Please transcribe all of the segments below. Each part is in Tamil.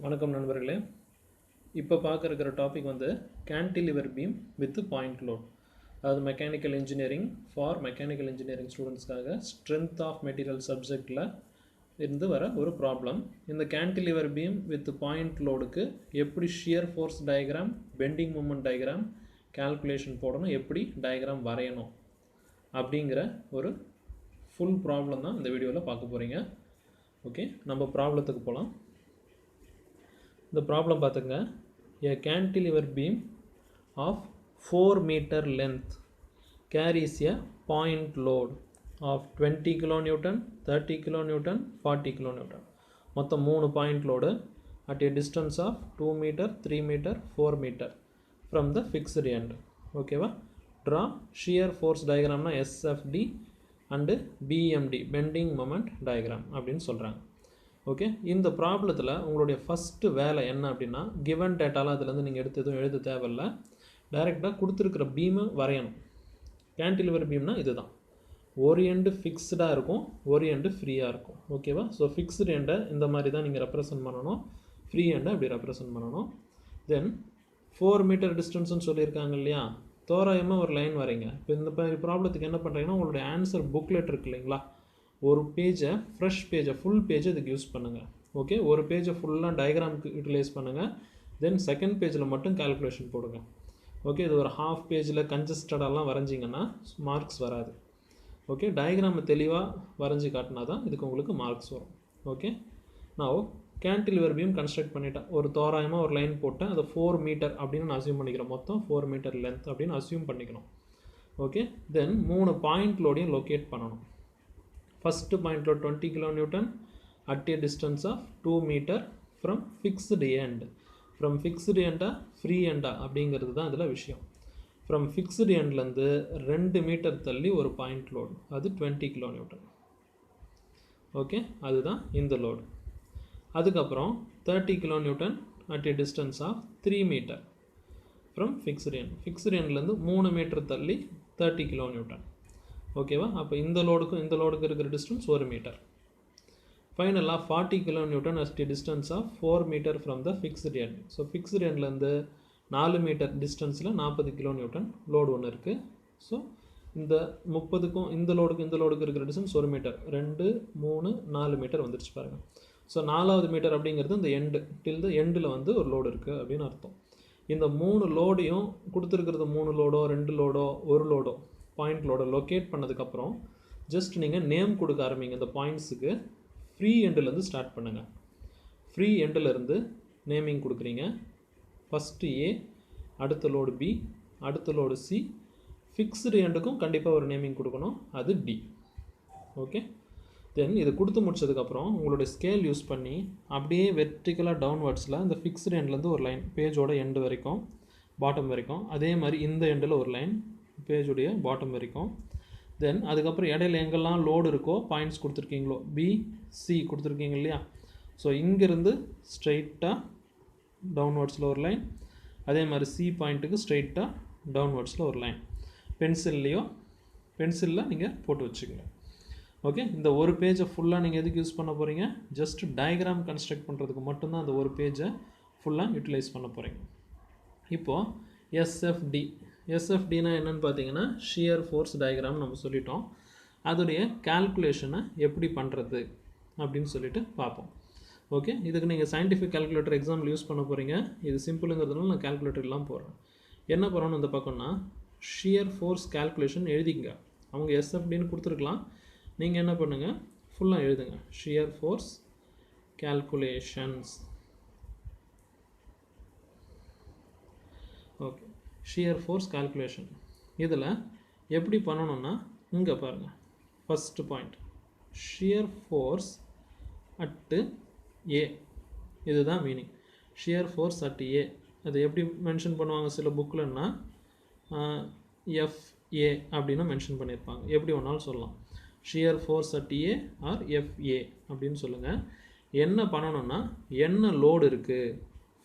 வணக்கம் நண்பர்களே. இப்போ பார்க்க இருக்கிற டாபிக் வந்து cantilever beam with point load. அதாவது மெக்கானிக்கல் இன்ஜினியரிங் மெக்கானிக்கல் இன்ஜினியரிங் ஸ்டூடெண்ட்ஸ்க்காக ஸ்ட்ரென்த் ஆஃப் மெட்டீரியல் சப்ஜெக்டில் இருந்து வர ஒரு ப்ராப்ளம். இந்த கேன்டிலிவர் பீம் வித் பாயிண்ட் லோடுக்கு எப்படி shear force diagram, bending moment diagram calculation போடணும், எப்படி டயக்ராம் வரையணும் அப்படிங்கிற ஒரு ஃபுல் ப்ராப்ளம் தான் இந்த வீடியோவில் பார்க்க போகிறீங்க. ஓகே, நம்ம ப்ராப்ளத்துக்கு போகலாம். இந்த ப்ராப்ளம் பார்த்துங்க. A cantilever beam of 4 meter length carries a point load of 20 kN, 30 kN, 40 kN. மொத்தம் 3 point load at a distance of 2 meter, 3 meter, 4 meter from the fixed end. ஓகேவா? Draw shear force diagram SFD and BMD bending moment diagram அப்படின்னு சொல்கிறாங்க. ஓகே, இந்த ப்ராப்ளத்தில் உங்களுடைய ஃபஸ்ட்டு வேலை என்ன அப்படின்னா, கிவன் டேட்டாலாம் அதுலேருந்து நீங்கள் எதுவும் எழுத தேவையில்லை. டைரெக்டாக கொடுத்துருக்கிற பீமை வரையணும். கேன்டிலிவர் பீம்னா இதுதான். ஒரு எண்டு ஃபிக்ஸ்டாக இருக்கும், ஒரு எண்டு ஃப்ரீயாக இருக்கும். ஓகேவா? ஸோ ஃபிக்ஸ்டு எண்டை இந்த மாதிரி தான் நீங்கள் ரெப்ரசன்ட் பண்ணணும், ஃப்ரீ எண்டை அப்படி ரெப்ரசன்ட் பண்ணணும். தென் 4 மீட்டர் டிஸ்டன்ஸ்னு சொல்லியிருக்காங்க இல்லையா, தோராயமாக ஒரு லைன் வரைங்க. இப்போ இந்த ப்ராப்ளத்துக்கு என்ன பண்ணுறீங்கன்னா, உங்களுடைய ஆன்சர் புக்லெட் இருக்கு இல்லைங்களா, ஒரு பேஜை, ஃப்ரெஷ் பேஜை, ஃபுல் பேஜை இதுக்கு யூஸ் பண்ணுங்கள். ஓகே, ஒரு பேஜை ஃபுல்லாக டயக்ராமுக்கு யூட்டிலைஸ் பண்ணுங்கள். தென் செகண்ட் பேஜில் மட்டும் கால்குலேஷன் போடுங்க. ஓகே, இது ஒரு ஹாஃப் பேஜில் கன்ஜஸ்டடாலாம் வரைஞ்சிங்கன்னா மார்க்ஸ் வராது. ஓகே, டயக்ராமை தெளிவாக வரைஞ்சி காட்டினா தான் இதுக்கு உங்களுக்கு மார்க்ஸ் வரும். ஓகே, நான் கேன்டிலிவர் பீம் கன்ஸ்ட்ரக்ட் பண்ணிட்டேன். ஒரு தோராயமாக ஒரு லைன் போட்டேன். அதை 4 மீட்டர் அப்படின்னு நான் அசியூம் பண்ணிக்கிறேன். மொத்தம் 4 மீட்டர் லென்த் அப்படின்னு அசியூம் பண்ணிக்கணும். ஓகே, தென் 3 பாயிண்ட் லோடையும் லொக்கேட் பண்ணணும். First point load 20 kN at a distance of 2 meter from fixed end. From fixed எண்டா ஃப்ரீ எண்டா அப்படிங்கிறது தான் இதில் விஷயம். ஃப்ரம் ஃபிக்ஸ்டு எண்ட்லேருந்து 2 மீட்டர் தள்ளி ஒரு பாயிண்ட் லோடு, அது 20 kN. ஓகே, அதுதான் இந்த லோடு. அதுக்கப்புறம் 30 kN at a distance of 3 meter from fixed end. Fixed எண்ட்லேருந்து 3 மீட்டர் தள்ளி 30 kN. ஓகேவா? அப்போ இந்த லோடுக்கு இருக்கிற டிஸ்டன்ஸ் 1 மீட்டர். ஃபைனலாக 40 kN at the distance of 4 metre from the fixed end. So fixed எண்ட்லேருந்து 4 மீட்டர் டிஸ்டன்ஸில் 40 kN லோடு ஒன்று இருக்குது. ஸோ இந்த 30க்கும் இந்த லோடுக்கு இருக்கிற டிஸ்டன்ஸ் 1 மீட்டர், 2, 3, 4 மீட்டர் வந்துருச்சு பாருங்கள். ஸோ 4வது மீட்டர் அப்படிங்கிறது இந்த எண்டு, டில் த எண்டில் வந்து ஒரு லோடு இருக்குது அப்படின்னு அர்த்தம். இந்த 3 லோடையும் கொடுத்துருக்கிறது 3 லோடோ 2 லோடோ 1 லோடோ பாயிண்ட் லோடை லொக்கேட் பண்ணதுக்கப்புறம் ஜஸ்ட் நீங்கள் நேம் கொடுக்க ஆரம்பிங்க. இந்த பாயிண்ட்ஸுக்கு ஃப்ரீ எண்டிலேருந்து ஸ்டார்ட் பண்ணுங்கள். ஃப்ரீ எண்டிலேருந்து நேமிங் கொடுக்குறீங்க. ஃபஸ்ட்டு ஏ, அடுத்த லோடு பி, அடுத்த லோடு சி, ஃபிக்ஸ்டு எண்டுக்கும் கண்டிப்பாக ஒரு நேமிங் கொடுக்கணும், அது டி. ஓகே, தென் இது கொடுத்து முடிச்சதுக்கப்புறம் உங்களுடைய ஸ்கேல் யூஸ் பண்ணி அப்படியே வெர்டிக்கலாக டவுன்வர்ட்ஸில் இந்த ஃபிக்ஸ்டு எண்ட்லேருந்து ஒரு லைன் பேஜோட எண்டு வரைக்கும், பாட்டம் வரைக்கும், அதே மாதிரி இந்த எண்டில் ஒரு லைன் பேஜுடைய பாட்டம் வரைக்கும். தென் அதுக்கப்புறம் இடையில எங்கெல்லாம் லோடு இருக்கோ பாயிண்ட்ஸ் கொடுத்துருக்கீங்களோ, பி சி கொடுத்துருக்கீங்க இல்லையா, ஸோ இங்கேருந்து ஸ்ட்ரைட்டாக டவுன்வர்ட்ஸில் ஒரு லைன், அதே மாதிரி சி பாயிண்ட்டுக்கு ஸ்ட்ரைட்டாக டவுன்வர்ட்ஸில் ஒரு லைன் பென்சிலில் நீங்கள் போட்டு வச்சுக்கோங்க. ஓகே, இந்த ஒரு பேஜை ஃபுல்லாக நீங்கள் எதுக்கு யூஸ் பண்ண போகிறீங்க, ஜஸ்ட் டயக்ராம் கன்ஸ்ட்ரக்ட் பண்ணுறதுக்கு மட்டும்தான் அந்த ஒரு பேஜை ஃபுல்லாக யூட்டிலைஸ் பண்ண போகிறீங்க. இப்போது எஸ்எஃப்டினா என்னென்னு பார்த்தீங்கன்னா ஷியர் ஃபோர்ஸ் டயக்ராம் நம்ம சொல்லிட்டோம். அதோடைய கால்குலேஷனை எப்படி பண்ணுறது அப்படின்னு சொல்லிட்டு பார்ப்போம். ஓகே, இதுக்கு நீங்கள் சயின்டிஃபிக் கால்குலேட்டர் எக்ஸாம்பிள் யூஸ் பண்ண போகிறீங்க. இது சிம்பிளுங்கிறதுனால நான் கால்குலேட்டர் எல்லாம் போடுறேன். என்ன பண்ணணும் இந்த பக்கம்னா, ஷியர் ஃபோர்ஸ் கால்குலேஷன் எழுதிங்க. அவங்க எஸ்எஃப்டின்னு கொடுத்துருக்கலாம், நீங்கள் என்ன பண்ணுங்கள் ஃபுல்லாக எழுதுங்க. Shear force calculations. Okay, shear force calculation இதில் எப்படி பண்ணணும்னா, இங்கே பாருங்கள், first point shear force at A, இதுதான் meaning. Shear force at A அது எப்படி மென்ஷன் பண்ணுவாங்க சில புக்கில்னா எஃப்ஏ அப்படின்னு மென்ஷன் பண்ணியிருப்பாங்க. எப்படி வேணாலும் சொல்லலாம், shear force at A R FA அப்படின்னு சொல்லுங்கள். என்ன பண்ணணும்னா, என்ன லோடு இருக்குது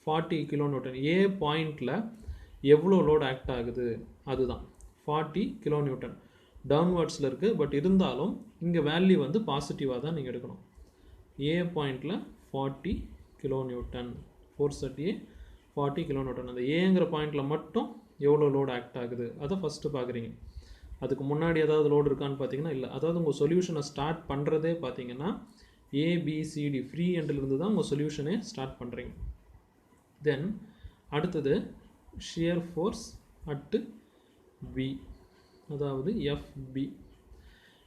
40 kN, ஏ பாயிண்டில் எவ்வளோ லோடு ஆக்ட் ஆகுது அதுதான் 40 kN. டவுன்வர்ட்ஸில் இருக்குது, பட் இருந்தாலும் இங்கே வேல்யூ வந்து பாசிட்டிவாக தான் நீங்கள் எடுக்கணும். ஏ பாயிண்டில் 40 kilonewton. Force at A 40 kilonewton. அந்த ஏங்கிற பாயிண்டில் மட்டும் எவ்வளோ லோடு ஆக்ட் ஆகுது அதை ஃபஸ்ட்டு பார்க்குறீங்க. அதுக்கு முன்னாடி ஏதாவது லோடு இருக்கான்னு பார்த்தீங்கன்னா இல்லை. அதாவது உங்கள் சொல்யூஷனை ஸ்டார்ட் பண்ணுறதே பார்த்தீங்கன்னா ஏபிசிடி ஃப்ரீ எண்ட்லேருந்து தான் உங்கள் சொல்யூஷனே ஸ்டார்ட் பண்ணுறீங்க. தென் அடுத்தது ஷியர் ஃபோர்ஸ் அட்டு பி, அதாவது எஃப்பி.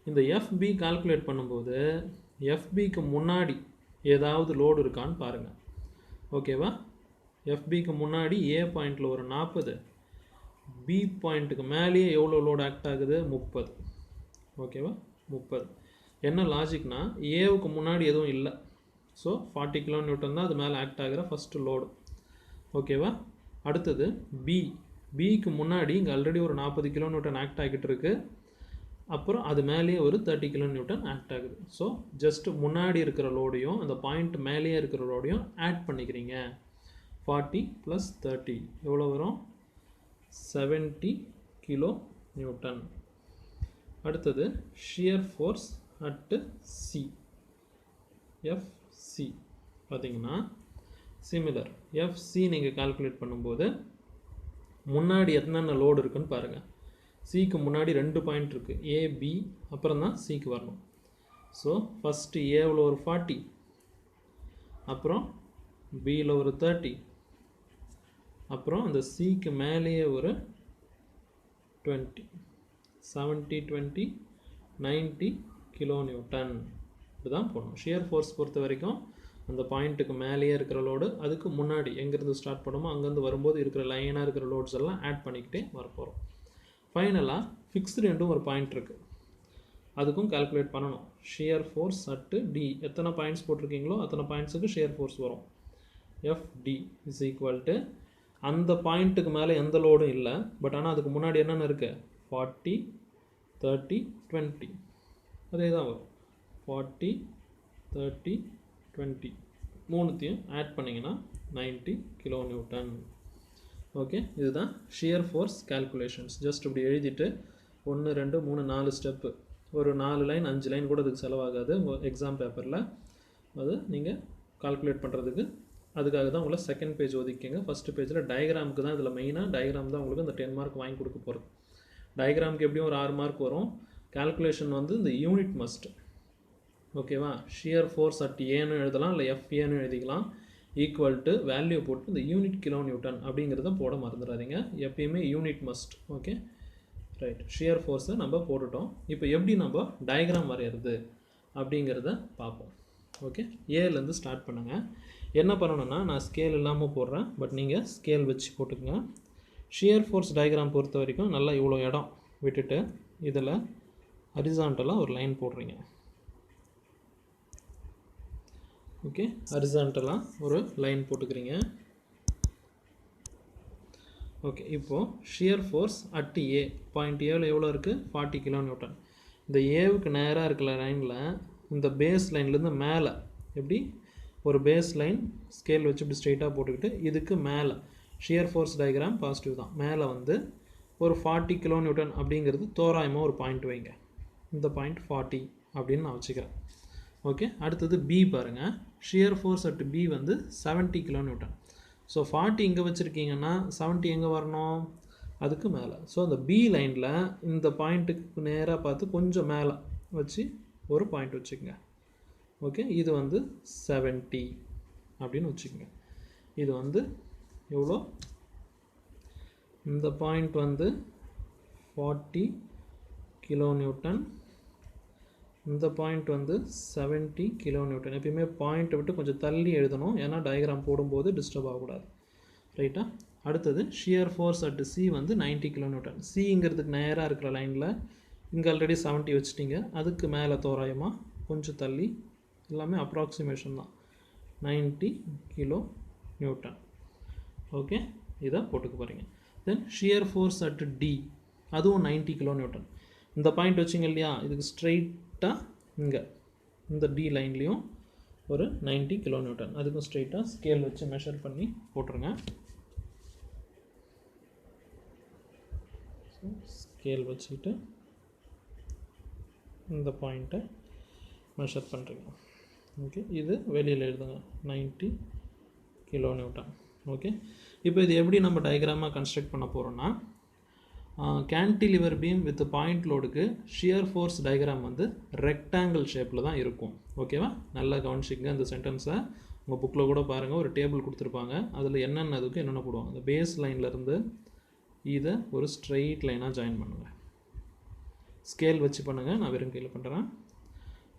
இந்த எஃப்பி கால்குலேட் பண்ணும்போது எஃப்பிக்கு முன்னாடி ஏதாவது லோடு இருக்கான்னு பாருங்கள். ஓகேவா? எஃப்பிக்கு முன்னாடி ஏ பாயிண்டில் ஒரு 40, பி பாயிண்ட்டுக்கு மேலேயே எவ்வளோ லோடு ஆக்ட் ஆகுது? 30. ஓகேவா? 30. என்ன லாஜிக்னா ஏவுக்கு முன்னாடி எதுவும் இல்லை. ஸோ 40 கிலோநியூட்டன் தான் அது மேலே ஆக்ட் ஆகிற ஃபஸ்ட்டு லோடு. ஓகேவா? அடுத்தது பிக்கு முன்னாடி இங்கே ஆல்ரெடி ஒரு 40 கிலோநியூட்டன் ஆக்ட் ஆகிட்டு இருக்கு. அப்புறம் அது மேலேயே ஒரு 30 கிலோநியூட்டன் ஆக்ட் ஆகுது. ஸோ ஜஸ்ட்டு முன்னாடி இருக்கிற லோடையும் அந்த பாயிண்ட் மேலேயே இருக்கிற லோடையும் ஆட் பண்ணிக்கிறீங்க. 40 + 30 எவ்வளோ வரும்? 70 கிலோ நியூட்டன். அடுத்தது shear force at C, FC பார்த்தீங்கன்னா சிமிலர். எஃப்சி நீங்கள் கால்குலேட் பண்ணும்போது முன்னாடி என்னென்ன லோடு இருக்குன்னு பாருங்கள். சிக்கு முன்னாடி 2 பாயிண்ட் இருக்குது, ஏபி, அப்புறம் தான் சிக்கு வரணும். ஸோ ஃபஸ்ட்டு ஏவில் ஒரு 40, அப்புறம் பியில் ஒரு 30, அப்புறம் அந்த சிக்கு மேலேயே ஒரு 20. 70, 20, 90 கிலோநியூட்டன். இப்படிதான் போடணும். ஷியர் ஃபோர்ஸ் பொறுத்த வரைக்கும் அந்த பாயிண்ட்டுக்கு மேலேயே இருக்கிற லோடு, அதுக்கு முன்னாடி எங்கேருந்து ஸ்டார்ட் பண்ணுமோ அங்கேருந்து வரும்போது இருக்கிற லைனாக இருக்கிற லோட்ஸ் எல்லாம் ஆட் பண்ணிக்கிட்டே வரப்போகிறோம். ஃபைனலாக ஃபிக்ஸ்டு எண்டும் ஒரு பாயிண்ட் இருக்குது, அதுக்கும் கால்குலேட் பண்ணணும். ஷியர் ஃபோர்ஸ் அட்டு டி எத்தனை பாயிண்ட்ஸ் போட்டிருக்கீங்களோ அத்தனை பாயிண்ட்ஸுக்கு ஷியர் ஃபோர்ஸ் வரும். எஃப்டி இஸ் ஈக்குவல் டு அந்த பாயிண்ட்டுக்கு மேலே எந்த லோடும் இல்லை, பட் ஆனால் அதுக்கு முன்னாடி என்னென்ன இருக்குது? 40, 30, 20 அதே தான் வரும். 40, 30, 20 மூணுத்தையும் ஆட் பண்ணிங்கன்னா 90 கிலோநியூட்டன். ஓகே, இதுதான் ஷியர் ஃபோர்ஸ் கால்குலேஷன்ஸ். ஜஸ்ட் இப்படி எழுதிட்டு 1 2 3 4 ஸ்டெப்பு, ஒரு 4 லைன் 5 லைன் கூட அதுக்கு செலவாகாது உங்கள் எக்ஸாம் பேப்பரில். அது நீங்கள் கால்குலேட் பண்ணுறதுக்கு அதுக்காக தான் உங்களை செகண்ட் பேஜ் ஒதுக்கிங்க. ஃபஸ்ட்டு பேஜில் டயக்ராமுக்கு தான் இதில் மெயினாக டயக்ராம் தான் உங்களுக்கு இந்த 10 மார்க் வாங்கி கொடுக்க போகிறது. டயக்ராமுக்கு எப்படியும் ஒரு 6 மார்க் வரும். கால்குலேஷன் வந்து இந்த யூனிட் மஸ்ட். ஓகேவா? ஷியர் ஃபோர்ஸ் அட் ஏன்னு எழுதலாம், இல்லை எஃப்ஏன்னு எழுதிக்கலாம். ஈக்குவல் டு வேல்யூ போட்டு இந்த யூனிட் கிலோ நியூட்டன் அப்படிங்கிறத போட மறந்துடாதீங்க. எப்பயுமே unit must. Okay, right. Shear ஃபோர்ஸை நம்ம போட்டுட்டோம். இப்போ எப்படி நம்ம டயக்ராம் வரைகிறது அப்படிங்கிறத பார்ப்போம். ஓகே, ஏலேருந்து ஸ்டார்ட் பண்ணுங்கள். என்ன பண்ணணும்னா நான் ஸ்கேல் இல்லாமல் போடுறேன், பட் நீங்கள் ஸ்கேல் வச்சு போட்டுக்கோங்க. ஷியர் ஃபோர்ஸ் டயக்ராம் பொறுத்த வரைக்கும் நல்லா இவ்வளோ இடம் விட்டுட்டு இதில் ஹரிசாண்டலாக ஒரு லைன் போடுறீங்க. ஓகே, ஹரிசாண்டலாக ஒரு லைன் போட்டுக்கிறீங்க. ஓகே, இப்போது shear force at a point ஏவில் எவ்வளோ இருக்குது? 40 கிலோநியூட்டன். இந்த ஏவுக்கு நேராக இருக்கிற லைனில் இந்த பேஸ் லைன்லேருந்து மேலே எப்படி ஒரு பேஸ் லைன் ஸ்கேல் வச்சு இப்படி ஸ்ட்ரெயிட்டாக போட்டுக்கிட்டு இதுக்கு மேலே ஷியர் ஃபோர்ஸ் டயக்ராம் பாசிட்டிவ் தான். மேலே வந்து ஒரு 40 கிலோநியூட்டன் அப்படிங்கிறது தோராயமாக ஒரு பாயிண்ட் வைங்க. இந்த பாயிண்ட் 40 அப்படின்னு நான் வச்சுக்கிறேன். ஓகே, அடுத்தது பி பாருங்கள். ஷியர் ஃபோர்ஸ் அட் பி வந்து 70 கிலோநியூட்டன். ஸோ 40 இங்கே வச்சுருக்கீங்கன்னா 70 எங்கே வரணும்? அதுக்கு மேலே. ஸோ அந்த பி லைனில் இந்த பாயிண்ட்டுக்கு நேராக பார்த்து கொஞ்சம் மேலே வச்சு ஒரு பாயிண்ட் வச்சுக்கோங்க. ஓகே, இது வந்து 70 அப்படின்னு வச்சுக்கோங்க. இது வந்து எவ்வளோ? இந்த பாயிண்ட் வந்து 40 கிலோநியூட்டன், இந்த பாயிண்ட் வந்து 70 கிலோநியூட்டன். எப்பயுமே பாயிண்ட்டை விட்டு கொஞ்சம் தள்ளி எழுதணும், ஏன்னா டயக்ராம் போடும்போது டிஸ்டர்ப் ஆகக்கூடாது. ரைட்டா? அடுத்தது ஷியர் ஃபோர்ஸ் அட் சி வந்து 90 கிலோநியூட்டன். சிங்கிறதுக்கு நேராக இருக்கிற லைனில் இங்கே ஆல்ரெடி 70 வச்சுட்டிங்க, அதுக்கு மேலே தோராயமாக கொஞ்சம் தள்ளி, எல்லாமே அப்ராக்சிமேஷன் தான், 90 கிலோ நியூட்டன். ஓகே, இதை போட்டுக்க போகிறீங்க. தென் ஷியர் ஃபோர்ஸ் அட் டி, அதுவும் 90 கிலோ நியூட்டன். இந்த பாயிண்ட் வச்சிங்க இல்லையா, இதுக்கு ஸ்ட்ரெயிட்டாக இங்கே இந்த டி லைன்லேயும் ஒரு 90 கிலோ நியூட்டன், அதுக்கும் ஸ்ட்ரெயிட்டாக ஸ்கேல் வச்சு மெஷர் பண்ணி போட்டுருங்க. ஸ்கேல் வச்சுக்கிட்டு இந்த பாயிண்ட்டை மெஷர் பண்ணுறீங்க. ஓகே, இது வெளியில் எழுதுங்க. 90 kilonewton. ஓகே, இப்போ இது எப்படி நம்ம டயக்ராமாக கன்ஸ்ட்ரக்ட் பண்ண போகிறோம்னா, கேன்டிலிவர் பீம் வித் பாயிண்ட் லோடுக்கு ஷியர் ஃபோர்ஸ் டயக்ராம் வந்து ரெக்டாங்கிள் ஷேப்பில் தான் இருக்கும். ஓகேவா, நல்லா கவனிச்சிங்க இந்த சென்டென்ஸை. உங்கள் புக்கில் கூட பாருங்கள், ஒரு டேபிள் கொடுத்துருப்பாங்க, அதில் என்னென்னதுக்கு என்னென்ன போடுவாங்க. அந்த பேஸ் லைன்லேருந்து இதை ஒரு ஸ்ட்ரெயிட் லைனாக ஜாயின் பண்ணுங்கள். ஸ்கேல் வச்சு பண்ணுங்கள், நான் வெறும் கீழே பண்ணுறேன்.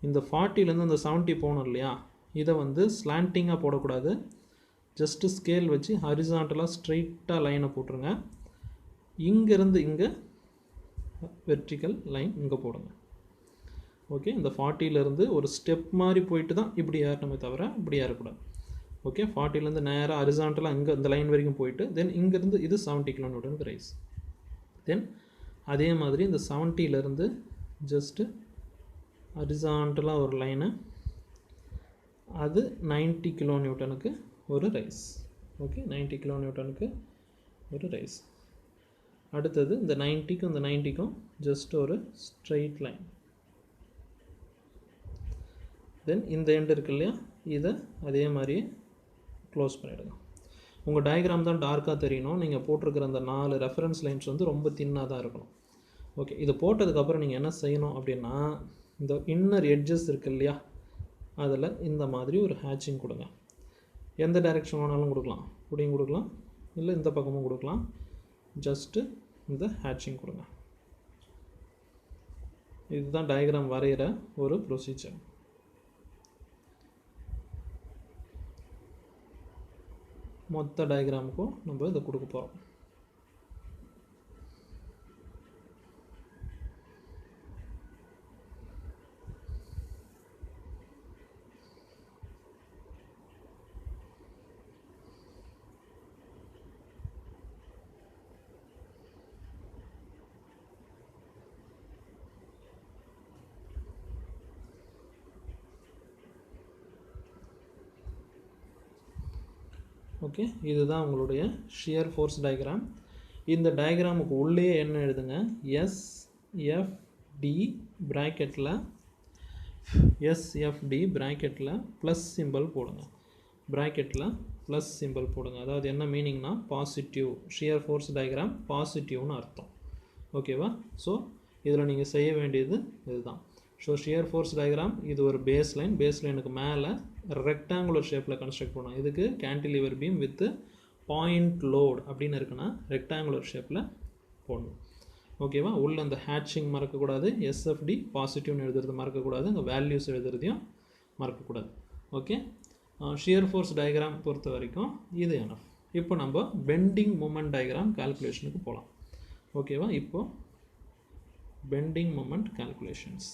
இந்த 40லேருந்து அந்த 70 போகணும் இல்லையா, இதை வந்து ஸ்லாண்டிங்காக போடக்கூடாது. ஜஸ்ட்டு ஸ்கேல் வச்சு ஹரிசாண்டலாக ஸ்ட்ரெயிட்டாக லைனை போட்டுருங்க. இங்கேருந்து இங்கே வெர்டிக்கல் லைன் இங்கே போடுங்க. ஓகே, இந்த 40லேருந்து ஒரு ஸ்டெப் மாதிரி போயிட்டு தான் இப்படி ஏறணுமே தவிர இப்படி ஏறக்கூடாது. ஓகே, 40லேருந்து நேராக ஹரிசாண்டலாக இங்கே இந்த லைன் வரைக்கும் போயிட்டு தென் இங்கேருந்து இது 70 கிலோமீட்டருக்கு ரைஸ். தென் அதே மாதிரி இந்த 70லேருந்து ஜஸ்ட்டு ஹரிசாண்டலாக ஒரு லைனு, அது 90 கிலோநியூட்டனுக்கு ஒரு ரைஸ். ஓகே, 90 கிலோநியூட்டனுக்கு ஒரு ரைஸ். அடுத்தது இந்த 90க்கும் இந்த 90க்கும் ஜஸ்ட் ஒரு ஸ்ட்ரெயிட் லைன். தென் இந்த எண்டு இருக்கு இல்லையா, இதை அதே மாதிரியே க்ளோஸ் பண்ணிவிடுங்க. உங்கள் டயக்ராம் தான் டார்க்காக தெரியணும். நீங்கள் போட்டிருக்கிற அந்த 4 ரெஃபரன்ஸ் லைன்ஸ் வந்து ரொம்ப தின்னாக தான் இருக்கணும். ஓகே, இதை போட்டதுக்கப்புறம் நீங்கள் என்ன செய்யணும் அப்படின்னா, இந்த இன்னர் எட்ஜஸ் இருக்கு இல்லையா, அதில் இந்த மாதிரி ஒரு ஹேட்சிங் கொடுங்க. எந்த டைரெக்ஷன் வேணாலும் கொடுக்கலாம், இப்படியும் கொடுக்கலாம், இல்லை இந்த பக்கமும் கொடுக்கலாம். ஜஸ்ட்டு இந்த ஹேட்சிங் கொடுங்க. இதுதான் டயக்ராம் வரைகிற ஒரு ப்ரொசீஜர். மொத்த டயக்ராமுக்கும் நம்ம இதை கொடுக்க போகிறோம். ஓகே, இதுதான் உங்களுடைய ஷியர் ஃபோர்ஸ் டயக்ராம். இந்த டயக்ராமுக்கு உள்ளே என்ன எழுதுங்க, எஸ்எஃப்டி ப்ராக்கெட்டில் ப்ளஸ் சிம்பிள் போடுங்க. ப்ராக்கெட்டில் ப்ளஸ் சிம்பிள் போடுங்க. அதாவது என்ன மீனிங்னா பாசிட்டிவ். ஷியர் ஃபோர்ஸ் டயக்ராம் பாசிட்டிவ்னு அர்த்தம். ஓகேவா, ஸோ இதில் நீங்கள் செய்ய வேண்டியது இதுதான். ஸோ ஷியர் ஃபோர்ஸ் டயக்ராம் இது ஒரு பேஸ் லைன். பேஸ் லைனுக்கு மேலே ரெக்டாங்குலர் ஷேப்பில் கன்ஸ்ட்ரக்ட் பண்ணணும். இதுக்கு cantilever beam with point load அப்படின்னு இருக்குன்னா ரெக்டாங்குலர் ஷேப்பில் போடணும். ஓகேவா, உள்ள அந்த ஹேட்சிங் மறக்கக்கூடாது. எஸ்எஃப்டி பாசிட்டிவ்னு எழுதுறது மறக்கக்கூடாது. அங்கே வேல்யூஸ் எழுதுறதையும் மறக்கக்கூடாது. ஓகே, ஷியர் ஃபோர்ஸ் டயக்ராம் பொறுத்த வரைக்கும் இது எனஃப். இப்போ நம்ம பெண்டிங் மூமெண்ட் டயக்ராம் கால்குலேஷனுக்கு போகலாம். ஓகேவா, இப்போது பெண்டிங் மூமெண்ட் கால்குலேஷன்ஸ்.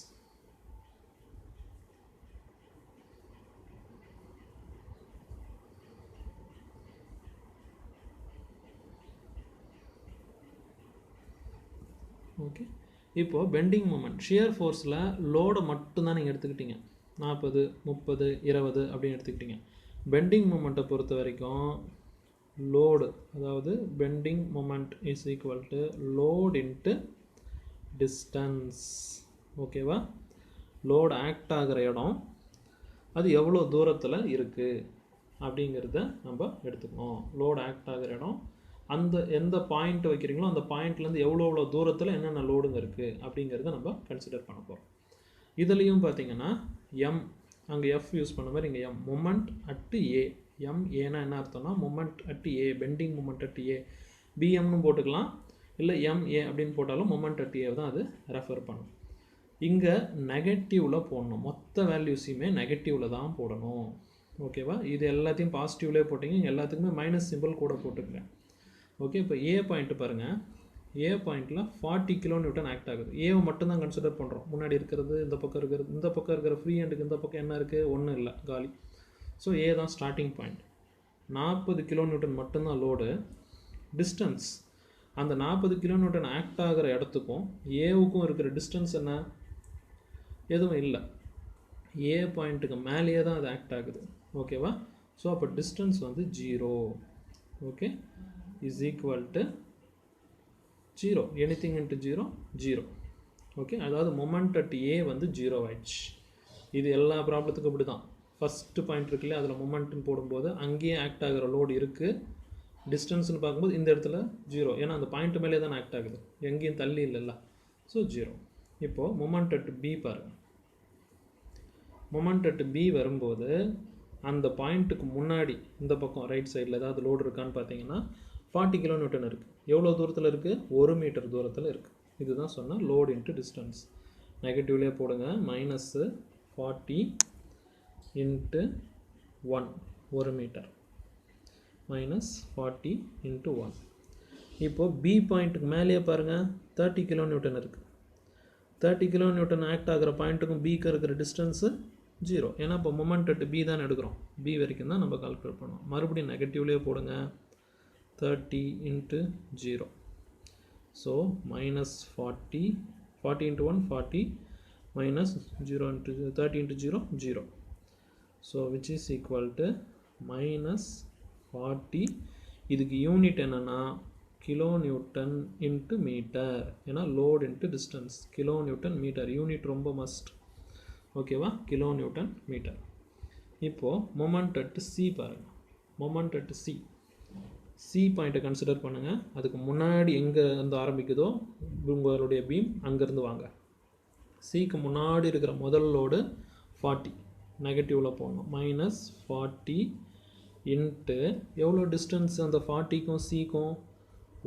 ஓகே, இப்போது பெண்டிங் மூமெண்ட் ஷியர் ஃபோர்ஸில் லோடை மட்டும்தான் நீங்கள் எடுத்துக்கிட்டீங்க. 40, 30, 20 அப்படின்னு எடுத்துக்கிட்டீங்க. பெண்டிங் மூமெண்ட்டை பொறுத்த வரைக்கும் லோடு, அதாவது bending moment is equal to load into distance. ஓகேவா, லோடு ஆக்ட் ஆகிற இடம் அது எவ்வளோ தூரத்தில் இருக்குது அப்படிங்கிறத நம்ம எடுத்துக்கணும். லோடு ஆக்ட் ஆகிற இடம் அந்த எந்த பாயிண்ட் வைக்கிறீங்களோ அந்த பாயிண்ட்லேருந்து எவ்வளோ தூரத்தில் என்னென்ன லோடுங்க இருக்குது அப்படிங்கிறத நம்ம கன்சிடர் பண்ண போகிறோம். இதுலேயும் பார்த்தீங்கன்னா எம், அங்கே எஃப் யூஸ் பண்ண மாதிரி இங்கே M, moment at A. M ஏன்னா என்ன அர்த்தம்னா moment at A, bending moment at A. பிஎம்னு போட்டுக்கலாம், இல்லை எம்ஏ அப்படின்னு போட்டாலும் மொமெண்ட் அட்டு ஏ தான் அது ரெஃபர் பண்ணும். இங்கே நெகட்டிவில் போடணும். மொத்த வேல்யூஸையுமே நெகட்டிவில் தான் போடணும். ஓகேவா, இது எல்லாத்தையும் பாசிட்டிவ்லேயே போட்டிங்க, எல்லாத்துக்குமே மைனஸ் சிம்பிள் கூட போட்டுக்கங்க. ஓகே, இப்போ ஏ பாயிண்ட் பாருங்கள். ஏ பாயிண்டில் 40 கிலோநியூட்டன் ஆக்ட் ஆகுது. ஏவை மட்டும்தான் கன்சிடர் பண்ணுறோம். முன்னாடி இருக்கிறது, இந்த பக்கம் இருக்கிறது, இந்த பக்கம் இருக்கிற ஃப்ரீ ஹேண்டுக்கு இந்த பக்கம் என்ன இருக்குது, ஒன்றும் இல்லை, காலி. ஸோ ஏ தான் ஸ்டார்டிங் பாயிண்ட். 40 கிலோநியூட்டன் மட்டும்தான் லோடு. டிஸ்டன்ஸ், அந்த 40 கிலோநியூட்டன் ஆக்ட் ஆகிற இடத்துக்கும் ஏவுக்கும் இருக்கிற டிஸ்டன்ஸ் என்ன, எதுவும் இல்லை. ஏ பாயிண்ட்டுக்கு மேலேயே தான் அது ஆக்ட் ஆகுது. ஓகேவா, ஸோ அப்போ டிஸ்டன்ஸ் வந்து 0. Okay, is equal to 0. Anything into 0, 0. Okay, அதாவது மொமெண்ட் அட் ஏ வந்து 0 ஆயிடுச்சு. இது எல்லா ப்ராப்ளத்துக்கும் இப்படி தான். ஃபஸ்ட்டு பாயிண்ட் இருக்குல்ல, அதில் மொமெண்ட்னு போடும்போது அங்கேயே ஆக்ட் ஆகிற லோடு இருக்குது. டிஸ்டன்ஸ்னு பார்க்கும்போது இந்த இடத்துல 0, ஏன்னா அந்த பாயிண்ட் மேலே தான் ஆக்ட் ஆகுது, எங்கேயும் தள்ளி இல்லைல்ல. ஸோ 0. இப்போது மொமெண்ட் அட் பி பாருங்கள். மொமெண்ட் அட் பி வரும்போது அந்த பாயிண்ட்டுக்கு முன்னாடி இந்த பக்கம் ரைட் சைடில் ஏதாவது லோடு இருக்கான்னு பார்த்தீங்கன்னா 40 kN இருக்குது. எவ்வளோ தூரத்தில் இருக்குது? 1 மீட்டர் தூரத்தில் இருக்குது. இதுதான் சொன்னால் லோட் இன்ட்டு டிஸ்டன்ஸ். நெகட்டிவ்லேயே போடுங்க. -40 × 1 1 மீட்டர் -40 × 1. இப்போது பி பாயிண்ட்டுக்கு மேலேயே பாருங்கள் 30 kN இருக்குது. 30 kN ஆக்ட் ஆகிற பாயிண்ட்டுக்கும் பிக்கு இருக்கிற டிஸ்டன்ஸு 0. ஏன்னா இப்போ மொமெண்ட் அட் பி தான் எடுக்கிறோம், பி வரைக்கும் தான் நம்ம கால்குலேட் பண்ணுவோம். மறுபடியும் நெகட்டிவ்லேயே போடுங்க. 30 × 0. So -40 40 × 1 40 -0 × 30 × 0 0. So which is equal to -40. இதுக்கு யூனிட் என்னென்னா kN × மீட்டர். ஏன்னா load into distance. kN metre unit ரொம்ப மஸ்ட். ஓகேவா? kN மீட்டர். இப்போது மொமெண்ட் அட் சி பாருங்கள். மொமெண்ட் அட் சி பாயிண்ட்டை கன்சிடர் பண்ணுங்கள். அதுக்கு முன்னாடி எங்கே இருந்து ஆரம்பிக்குதோ உங்களுடைய பீம் அங்கேருந்து வாங்க. சிக்கு முன்னாடி இருக்கிற முதல் லோடு 40, நெகட்டிவில் போடணும். -40 இன்ட்டு எவ்வளோ டிஸ்டன்ஸ் அந்த 40க்கும் சிக்கும்?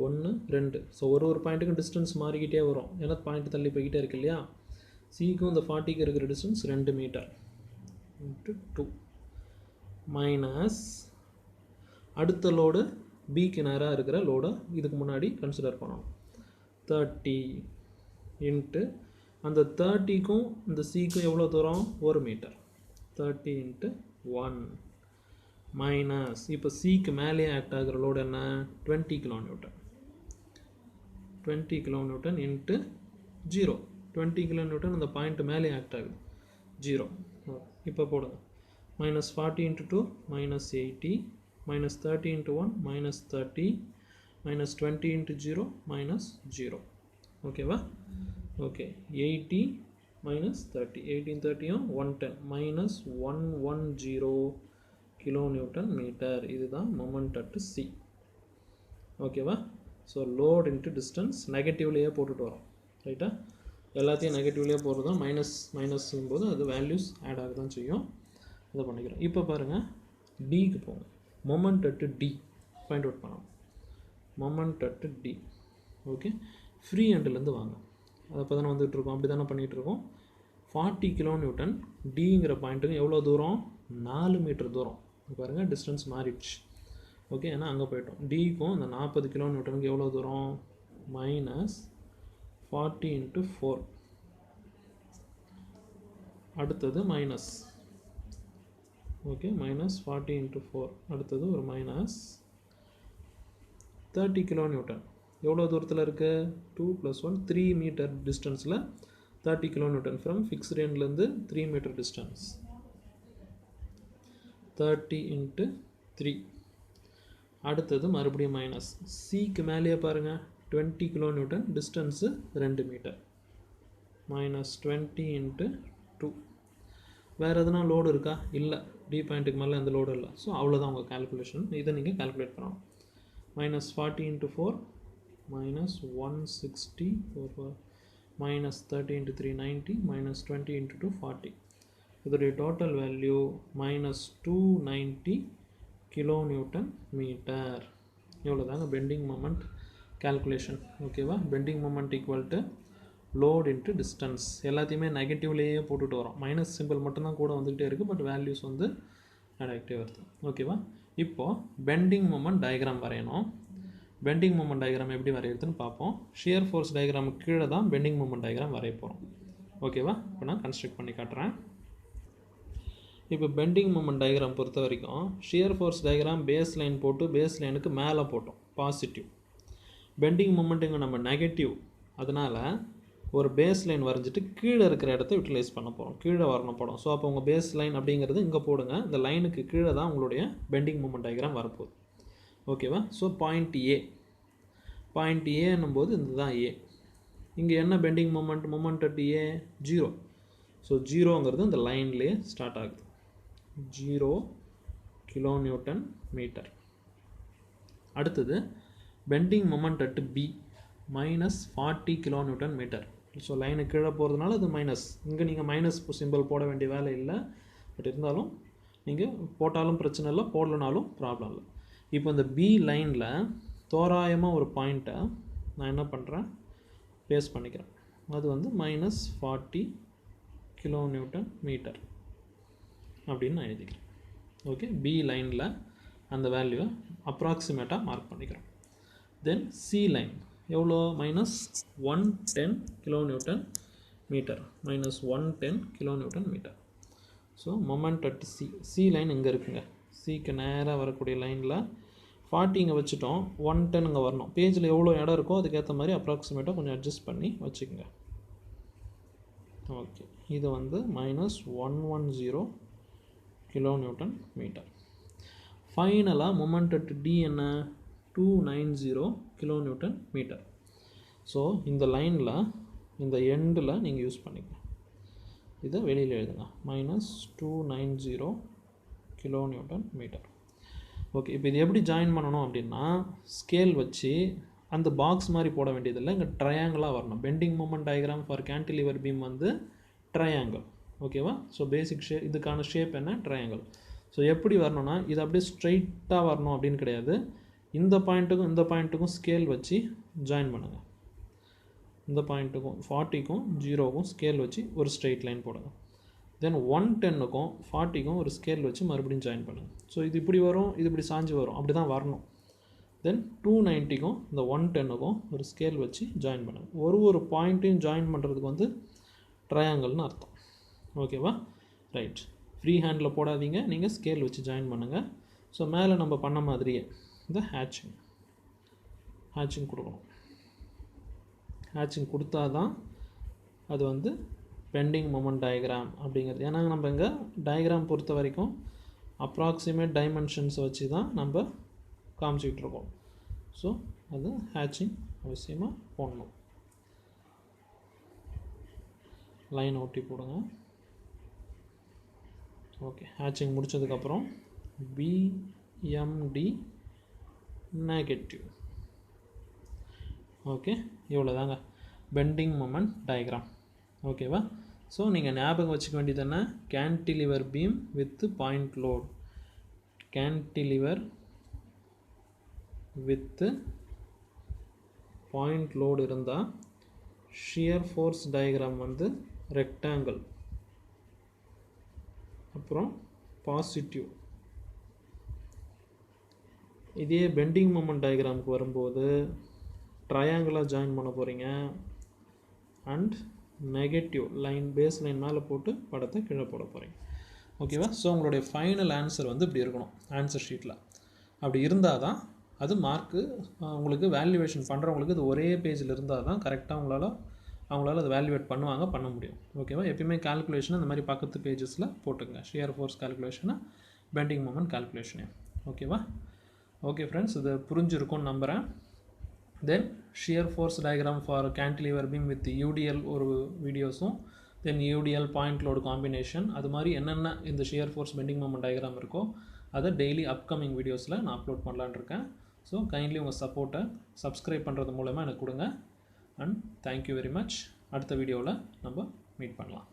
1 2. ஸோ ஒரு பாயிண்ட்டுக்கும் டிஸ்டன்ஸ் மாறிக்கிட்டே வரும், ஏன்னா பாயிண்ட் தள்ளி போய்கிட்டே இருக்கு இல்லையா. சிக்கும் இந்த 40க்கு இருக்கிற டிஸ்டன்ஸ் 2 மீட்டர் × 2 மைனஸ் அடுத்த லோடு பிக்கு நேராக இருக்கிற லோடை இதுக்கு முன்னாடி கன்சிடர் பண்ணணும். 30 இன்ட்டு அந்த 30க்கும் இந்த சிக்கும் எவ்வளோ தூரம்? 1 மீட்டர். 30 × 1 மைனஸ் இப்போ சிக்கு மேலே ஆக்ட் ஆகிற லோடு என்ன? 20 kN. 20 kN into 0. 20 kN அந்த பாயிண்ட் மேலே ஆக்ட் ஆகுது, 0. இப்போ போடுங்க. -40 × 2 -80 -30 × 1 -30 -20 × 0 -0. ஓகேவா? ஓகே. 80 -30 18 30 110 -110 kN metre. இதுதான் மொமெண்ட் அட் சி. ஓகேவா? ஸோ லோட் இன்ட்டு டிஸ்டன்ஸ் நெகட்டிவ்லேயே போட்டுட்டு வரோம். ரைட்டா? எல்லாத்தையும் நெகட்டிவ்லேயே போடுறது தான். மைனஸ்ங்கும் போது அது வேல்யூஸ் ஆட் ஆக தான் செய்யும். இதை பண்ணிக்கிறோம். இப்போ பாருங்கள், டிக்கு போங்க. Moment at D find out பண்ணணும். Moment at D. Okay, free ஹேண்டிலேருந்து வாங்க. அதை அப்போ தானே வந்துகிட்ருக்கோம், அப்படி தானே பண்ணிகிட்ருக்கோம். 40 kN டிங்கிற பாயிண்ட்டுக்கு எவ்வளோ தூரம்? 4 மீட்டர் தூரம். பாருங்கள் டிஸ்டன்ஸ் மாறிடுச்சு. ஓகே, ஏன்னா அங்கே போய்ட்டோம். டிக்கும் அந்த 40 kN எவ்வளோ தூரம்? -40 × 4. அடுத்தது மைனஸ். ஓகே, -40 × 4. அடுத்தது ஒரு -30 kN. எவ்வளோ தூரத்தில் இருக்குது? 2 + 1 3 மீட்டர் டிஸ்டன்ஸில் 30 kN ஃப்ரம் ஃபிக்ஸ்ட் எண்ட்லேருந்து 3 மீட்டர் டிஸ்டன்ஸ். 30 × 3. அடுத்தது மறுபடியும் மைனஸ். சிக்கு மேலேயே பாருங்கள் 20 kN டிஸ்டன்ஸு 2 மீட்டர். -20 × 2. வேறு எதுனா லோடு இருக்கா? இல்லை. டி பாயிண்ட்டுக்கு மேலே எந்த லோடும் இல்லை. ஸோ அவ்வளோதான் உங்கள் கால்குலேஷன். இதை நீங்கள் கால்குலேட் பண்ணணும். -40 × 4 -160 -30 × 3 90 -20 × 2 40. இதோடைய டோட்டல் வேல்யூ -290 kN மீட்டர். இவ்வளோ தாங்க பெண்டிங் மொமெண்ட் கால்குலேஷன். ஓகேவா? Bending moment equal to load into distance. எல்லாத்தையுமே நெகட்டிவ்லேயே போட்டுட்டு வரோம். மைனஸ் சிம்பிள் மட்டும்தான் கூட வந்துகிட்டே இருக்குது, பட் வேல்யூஸ் வந்து ஆட் ஆகிட்டே வருது. ஓகேவா? இப்போது பெண்டிங் மொமெண்ட் டயக்ராம் வரையணும். பெண்டிங் மொமெண்ட் டயக்ராம் எப்படி வரைகிறதுன்னு பார்ப்போம். ஷியர் ஃபோர்ஸ் டயக்ராமுக்கு கீழே தான் பெண்டிங் மொமெண்ட் டயக்ராம் வரைய போகிறோம். ஓகேவா? இப்போ நான் கன்ஸ்ட்ரக்ட் பண்ணி காட்டுறேன். இப்போ பெண்டிங் மொமெண்ட் டயக்ராம் பொறுத்த வரைக்கும் shear force diagram base line போட்டு பேஸ் லைனுக்கு மேலே போட்டோம், பாசிட்டிவ். பெண்டிங் மொமெண்ட்டுங்க நம்ம நெகட்டிவ். அதனால் ஒரு பேஸ் லைன் வரைஞ்சிட்டு கீழே இருக்கிற இடத்த யூட்டிலைஸ் பண்ண போகிறோம், கீழே வரணும் படம். ஸோ அப்போ உங்கள் பேஸ் லைன் அப்படிங்கிறது இங்கே போடுங்க. இந்த லைனுக்கு கீழே தான் உங்களுடைய பெண்டிங் மொமெண்ட் டயக்ராம் வரப்போகுது. ஓகேவா? ஸோ பாயிண்ட் ஏன்னும் போது இந்த தான் ஏ. இங்கே என்ன bending moment at A? 0. So 0ங்கிறது இந்த லைன்லேயே ஸ்டார்ட் ஆகுது. 0 kilonewton meter. அடுத்தது bending moment at B minus 40 kilonewton meter. So line கீழே போகிறதுனால அது மைனஸ், இங்கே நீங்கள் மைனஸ் சிம்பிள் போட வேண்டிய வேலை இல்லை. பட் இருந்தாலும் நீங்கள் போட்டாலும் பிரச்சனை இல்லை, போடலனாலும் ப்ராப்ளம் இல்லை. இப்போ இந்த பி லைனில் தோராயமாக ஒரு பாயிண்ட்டை நான் என்ன பண்ணுறேன், பேஸ் பண்ணிக்கிறேன். அது வந்து minus 40 kilonewton meter அப்படின்னு நான் எழுதிக்கிறேன். ஓகே, பி லைனில் அந்த வேல்யூவை அப்ராக்சிமேட்டாக மார்க் பண்ணிக்கிறோம். தென் சி லைன் எவ்வளோ, -110 kilonewton meter, -110 kilonewton meter. So moment at C line இங்கே இருக்குங்க. சிக்கு நேராக வரக்கூடிய லைனில் 40 இங்கே வச்சுட்டோம், 110 இங்கே வரணும். பேஜில் எவ்வளோ இடம் இருக்கோ அதுக்கேற்ற மாதிரி அப்ராக்சிமேட்டாக கொஞ்சம் அட்ஜஸ்ட் பண்ணி வச்சுக்கோங்க. ஓகே, இது வந்து -110 kilonewton meter. ஃபைனலாக மொமெண்ட் அட் டி என்ன, 290 kilonewton meter. ஸோ இந்த லைனில் இந்த எண்டில் நீங்கள் யூஸ் பண்ணிக்கங்க, இதை வெளியில் எழுதுங்க, -290 kilonewton meter. ஓகே, இப்போ இது எப்படி ஜாயின் பண்ணணும் அப்படின்னா, ஸ்கேல் வச்சு அந்த பாக்ஸ் மாதிரி போட வேண்டியதில்லை, இங்கே ட்ரையாங்கிளாக வரணும். Bending moment diagram for cantilever beam வந்து ட்ரையாங்கிள். ஓகேவா? ஸோ பேசிக் ஷேப், இதுக்கான ஷேப் என்ன, ட்ரையாங்கிள். ஸோ எப்படி வரணும்னா, இது அப்படியே ஸ்ட்ரைட்டாக வரணும் அப்படின்னு கிடையாது. இந்த பாயிண்ட்டுக்கும் இந்த பாயிண்ட்டுக்கும் ஸ்கேல் வச்சு ஜாயின் பண்ணுங்கள். இந்த பாயிண்ட்டுக்கும் 40க்கும் 0க்கும் ஸ்கேல் வச்சு ஒரு ஸ்ட்ரெயிட் லைன் போடுங்க. தென் 110க்கும் 40க்கும் ஒரு ஸ்கேல் வச்சு மறுபடியும் ஜாயின் பண்ணுங்கள். ஸோ இது இப்படி வரும், இது இப்படி சாஞ்சு வரும், அப்படி தான் வரணும். தென் 290க்கும் இந்த 110க்கும் ஒரு ஸ்கேல் வச்சு ஜாயின் பண்ணுங்கள். ஒரு பாயிண்ட்டையும் ஜாயின் பண்ணுறதுக்கு வந்து ட்ரையாங்கிள்னு அர்த்தம். ஓகேவா? ரைட், ஃப்ரீ ஹேண்டில் போடாதீங்க, நீங்கள் ஸ்கேல் வச்சு ஜாயின் பண்ணுங்கள். ஸோ மேலே நம்ம பண்ண மாதிரியே இந்த ஹேட்சிங் கொடுக்கணும். ஹேட்சிங் கொடுத்தா தான் அது வந்து பெண்டிங் மொமெண்ட் டயக்ராம் அப்படிங்கிறது. ஏன்னா நம்ம இங்கே டயக்ராம் பொறுத்த வரைக்கும் அப்ராக்சிமேட் டைமென்ஷன்ஸை வச்சு தான் நம்ம காமிச்சிக்கிட்டு இருக்கோம். ஸோ அது ஹேட்சிங் அவசியமாக போடணும். லைன் ஒட்டி போடுங்க. ஓகே, ஹேட்சிங் முடித்ததுக்கப்புறம் BMD நெகட்டிவ். ஓகே, இவ்வளோ தாங்க பெண்டிங் மொமெண்ட் டயக்ராம். ஓகேவா? ஸோ நீங்கள் ஞாபகம் வச்சுக்க வேண்டியது என்ன, cantilever beam with point load, cantilever with point load இருந்தால் ஷியர் ஃபோர்ஸ் டயக்ராம் வந்து ரெக்டாங்கிள், அப்புறம் பாசிட்டிவ். இதே பெண்டிங் மொமெண்ட் டயக்ராமுக்கு வரும்போது ட்ரையாங்கிளாக ஜாயின் பண்ண போகிறீங்க and negative line, base line மேலே போட்டு படத்தை கீழே போட போகிறீங்க. ஓகேவா? ஸோ உங்களுடைய ஃபைனல் ஆன்சர் வந்து இப்படி இருக்கணும் ஆன்சர் ஷீட்டில். அப்படி இருந்தால் தான் அது மார்க்கு உங்களுக்கு வேல்யூவேஷன் பண்ணுறவங்களுக்கு இது ஒரே பேஜில் இருந்தால் தான் கரெக்டாக அவங்களால அதை வேல்யூவேட் பண்ண முடியும். ஓகேவா? எப்பயுமே கால்குலேஷன் இந்த மாதிரி பக்கத்து பேஜஸில் போட்டுங்க, ஷியர் ஃபோர்ஸ் கால்குலேஷனை, பெண்டிங் மொமெண்ட் கால்குலேஷனே. ஓகேவா? ஓகே ஃப்ரெண்ட்ஸ், இது புரிஞ்சிருக்கும்னு நம்புகிறேன். Then shear force diagram for cantilever beam with UDL ஒரு வீடியோஸும், then UDL point load combination, அது மாதிரி என்னென்ன இந்த shear force bending moment diagram இருக்கோ அதை டெய்லி அப்கமிங் வீடியோஸில் நான் அப்லோட் பண்ணலான்னு இருக்கேன். ஸோ கைண்ட்லி உங்கள் சப்போர்ட்டை சப்ஸ்கிரைப் பண்ணுறது மூலமாக எனக்கு கொடுங்க. And thank you very much. அடுத்த வீடியோவில் நம்ம மீட் பண்ணலாம்.